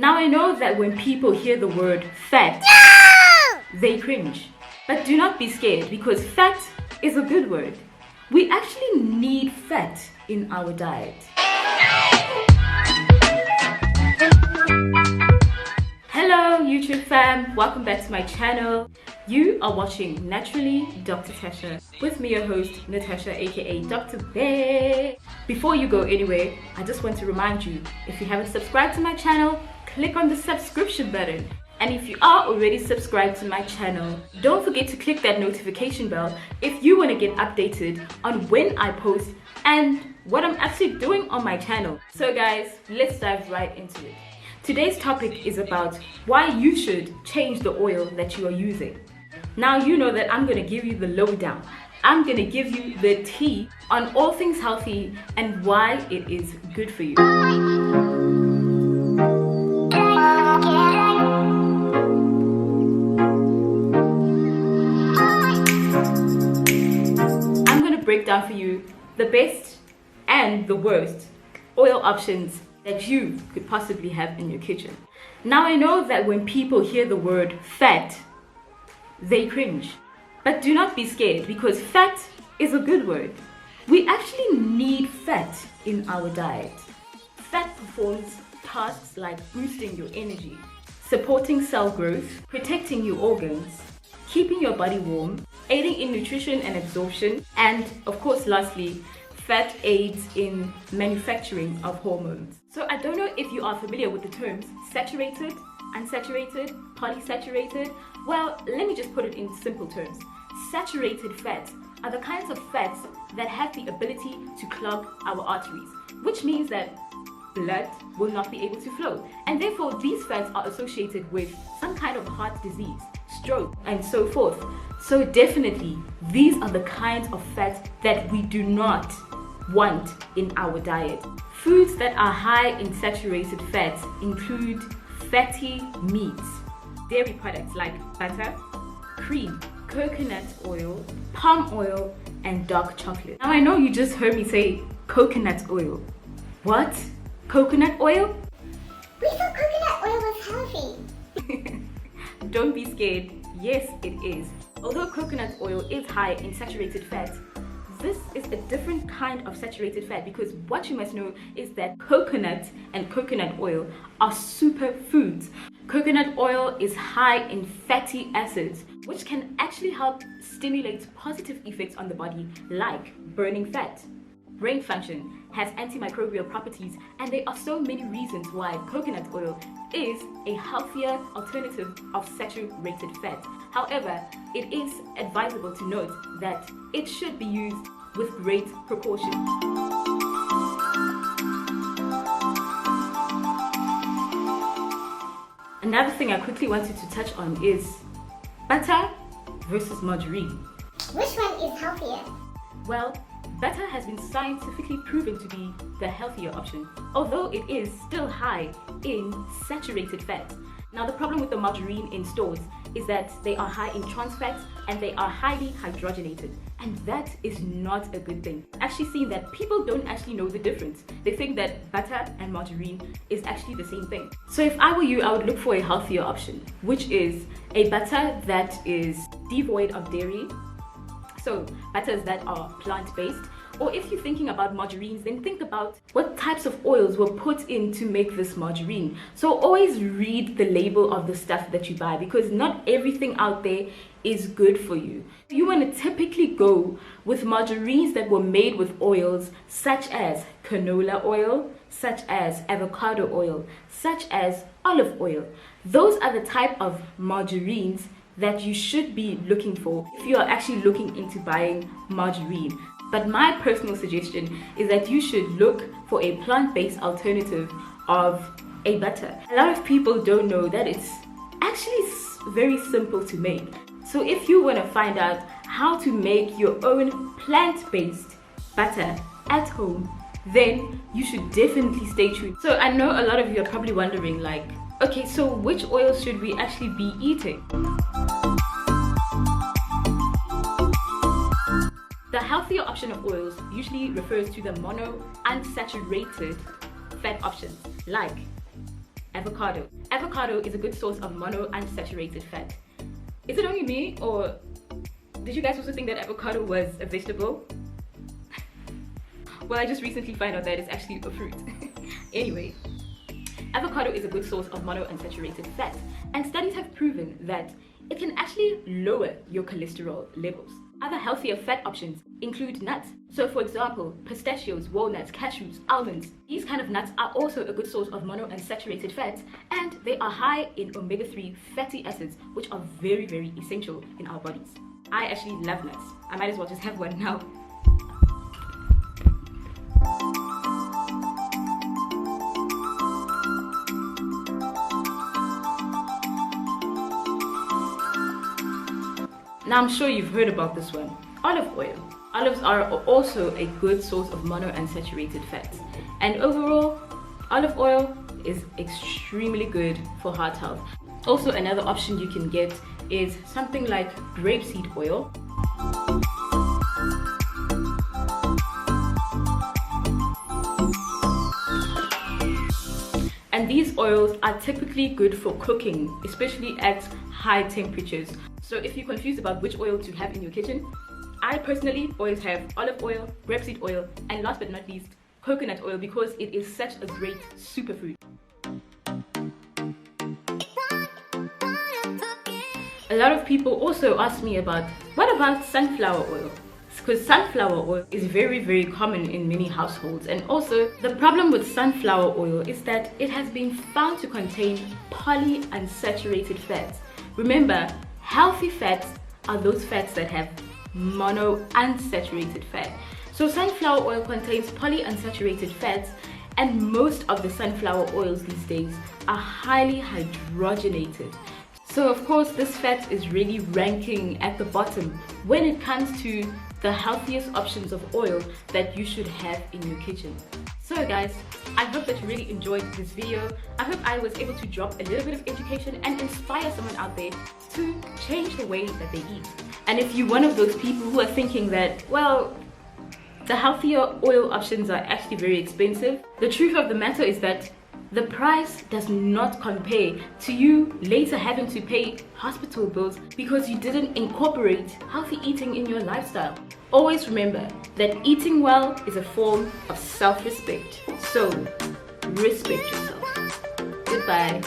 Now I know that when people hear the word fat, they cringe. But do not be scared because fat is a good word. We actually need fat in our diet. Hello YouTube fam, welcome back to my channel. You are watching Naturally Dr. Tasha with me, your host Natasha, aka Dr. Bear. Before you go anywhere, I just want to remind you, if you haven't subscribed to my channel, click on the subscription button. And if you are already subscribed to my channel, don't forget to click that notification bell if you want to get updated on when I post and what I'm actually doing on my channel. So guys, let's dive right into it. Today's topic is about why you should change the oil that you are using. Now you know that I'm going to give you the lowdown. I'm going to give you the tea on all things healthy and why it is good for you. I'm going to break down for you the best and the worst oil options that you could possibly have in your kitchen. Now I know that when people hear the word fat, they cringe. But do not be scared because fat is a good word. We actually need fat in our diet. Fat performs tasks like boosting your energy, supporting cell growth, protecting your organs, keeping your body warm, aiding in nutrition and absorption, and of course lastly, fat aids in manufacturing of hormones. So I don't know if you are familiar with the terms saturated, unsaturated, polysaturated. Well, let me just put it in simple terms. Saturated fats are the kinds of fats that have the ability to clog our arteries, which means that blood will not be able to flow. And therefore, these fats are associated with some kind of heart disease, stroke, and so forth. So definitely, these are the kinds of fats that we do not want in our diet. Foods that are high in saturated fats include fatty meats, dairy products like butter, cream, coconut oil, palm oil, and dark chocolate. Now I know you just heard me say coconut oil. What? Coconut oil? We thought coconut oil was healthy. Don't be scared. Yes, it is. Although coconut oil is high in saturated fat, this is a different kind of saturated fat because what you must know is that coconut and coconut oil are superfoods. Coconut oil is high in fatty acids, which can actually help stimulate positive effects on the body like burning fat. Brain function, has antimicrobial properties, and there are so many reasons why coconut oil is a healthier alternative of saturated fat. However, it is advisable to note that it should be used with great precaution. Another thing I quickly wanted to touch on is butter versus margarine. Which one is healthier? Well, butter has been scientifically proven to be the healthier option, although it is still high in saturated fat. Now the problem with the margarine in stores is that they are high in trans fats and they are highly hydrogenated, and that is not a good thing. I've actually seen that people don't actually know the difference. They think that butter and margarine is actually the same thing. So if I were you, I would look for a healthier option, which is a butter that is devoid of dairy. So butters that are plant-based, or if you're thinking about margarines, then think about what types of oils were put in to make this margarine. So always read the label of the stuff that you buy because not everything out there is good for you. You want to typically go with margarines that were made with oils such as canola oil, such as avocado oil, such as olive oil. Those are the type of margarines that you should be looking for if you are actually looking into buying margarine. But my personal suggestion is that you should look for a plant-based alternative of a butter. A lot of people don't know that it's actually very simple to make. So if you want to find out how to make your own plant-based butter at home, then you should definitely stay tuned. So I know a lot of you are probably wondering like, okay, so which oils should we actually be eating? The healthier option of oils usually refers to the mono unsaturated fat options like avocado. Avocado is a good source of monounsaturated fat. Is it only me, or did you guys also think that avocado was a vegetable? Well, I just recently found out that it's actually a fruit. Anyway, avocado is a good source of monounsaturated fat, and studies have proven that it can actually lower your cholesterol levels. Other healthier fat options include nuts. So for example, pistachios, walnuts, cashews, almonds. These kind of nuts are also a good source of monounsaturated fats, and they are high in omega-3 fatty acids, which are very, very essential in our bodies. I actually love nuts. I might as well just have one now. Now I'm sure you've heard about this one, olive oil. Olives are also a good source of monounsaturated fats, and overall, olive oil is extremely good for heart health. Also, another option you can get is something like grapeseed oil. And these oils are typically good for cooking, especially at high temperatures. So if you're confused about which oil to have in your kitchen, I personally always have olive oil, grapeseed oil, and last but not least, coconut oil, because it is such a great superfood. A lot of people also ask me about, what about sunflower oil? Because sunflower oil is very, very common in many households, and also the problem with sunflower oil is that it has been found to contain polyunsaturated fats. Remember, healthy fats are those fats that have monounsaturated fat. So sunflower oil contains polyunsaturated fats, and most of the sunflower oils these days are highly hydrogenated. So of course this fat is really ranking at the bottom when it comes to the healthiest options of oil that you should have in your kitchen. So guys, I hope that you really enjoyed this video. I hope I was able to drop a little bit of education and inspire someone out there to change the way that they eat. And if you're one of those people who are thinking that, well, the healthier oil options are actually very expensive, the truth of the matter is that the price does not compare to you later having to pay hospital bills because you didn't incorporate healthy eating in your lifestyle. Always remember that eating well is a form of self-respect. So, respect yourself. Goodbye.